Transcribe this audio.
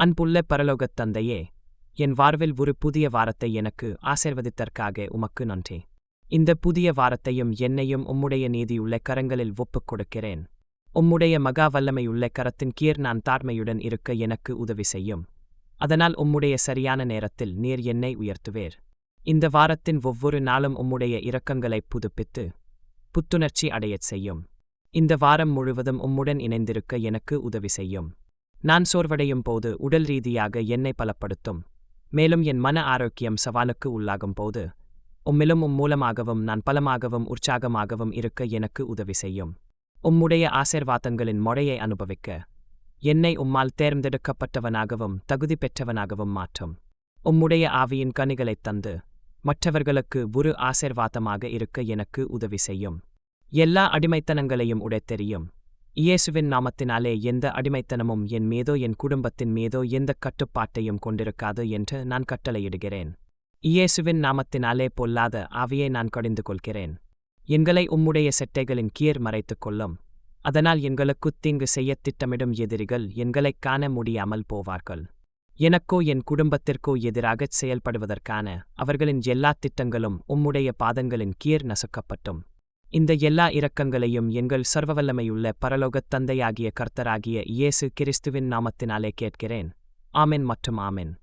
அன்புள்ள பரலோகத் தந்தையே, என் வாழ்வில் ஒரு புதிய வாரத்தை எனக்கு ஆசீர்வதித்தற்காக உமக்கு நன்றி. இந்த புதிய வாரத்தையும் என்னையும் உம்முடைய நீதியுள்ள கரங்களில் ஒப்புக் கொடுக்கிறேன். உம்முடைய மகா வல்லமையுள்ள கரத்தின் கீழ் நான் தாழ்மையுடன் இருக்க எனக்கு உதவி செய்யும். அதனால் உம்முடைய சரியான நேரத்தில் நீர் என்னை உயர்த்துவேர். இந்த வாரத்தின் ஒவ்வொரு நாளும் உம்முடைய இரக்கங்களைப் புதுப்பித்து புத்துணர்ச்சி அடையச் செய்யும். இந்த வாரம் முழுவதும் உம்முடன் இணைந்திருக்க எனக்கு உதவி செய்யும். நான் சோர்வடையும் போது உடல் ரீதியாக என்னை பலப்படுத்தும். மேலும் என் மன ஆரோக்கியம் சவாலுக்கு உள்ளாகும் போது உம்மிலும் மூலமாகவும் நான் பலமாகவும் உற்சாகமாகவும் இருக்க எனக்கு உதவி செய்யும். உம்முடைய ஆசீர்வாதங்களின் முறையை அனுபவிக்க என்னை உம்மால் தேர்ந்தெடுக்கப்பட்டவனாகவும் தகுதி பெற்றவனாகவும் மாற்றும். உம்முடைய ஆவியின் கனிகளைத் தந்து மற்றவர்களுக்கு ஒரு ஆசீர்வாதமாக இருக்க எனக்கு உதவி செய்யும். எல்லா அடிமைத்தனங்களையும் உடைத்தெறியும். இயேசுவின் நாமத்தினாலே எந்த அடிமைத்தனமும் என் மீதோ என் குடும்பத்தின் மீதோ எந்த கட்டுப்பாட்டையும் கொண்டிருக்காது என்று நான் கட்டளையிடுகிறேன். இயேசுவின் நாமத்தினாலே பொல்லாத ஆவியை நான் கடிந்து கொள்கிறேன். எங்களை உம்முடைய செட்டைகளின் கீழ் மறைத்துக் கொள்ளும். அதனால் எங்களுக்குத் தீங்கு செய்யத் திட்டமிடும் எதிரிகள் எங்களைக் காண முடியாமல் போவார்கள். எனக்கோ என் குடும்பத்திற்கோ எதிராகச் செயல்படுவதற்கான அவர்களின் எல்லா திட்டங்களும் உம்முடைய பாதங்களின் கீழ் நசுக்கப்பட்டும். இந்த எல்லா இரக்கங்களையும் எங்கள் சர்வவல்லமையுள்ள பரலோகத் தந்தையாகிய கர்த்தராகிய இயேசு கிறிஸ்துவின் நாமத்தினாலே கேட்கிறேன். ஆமென் மற்றும் ஆமென்.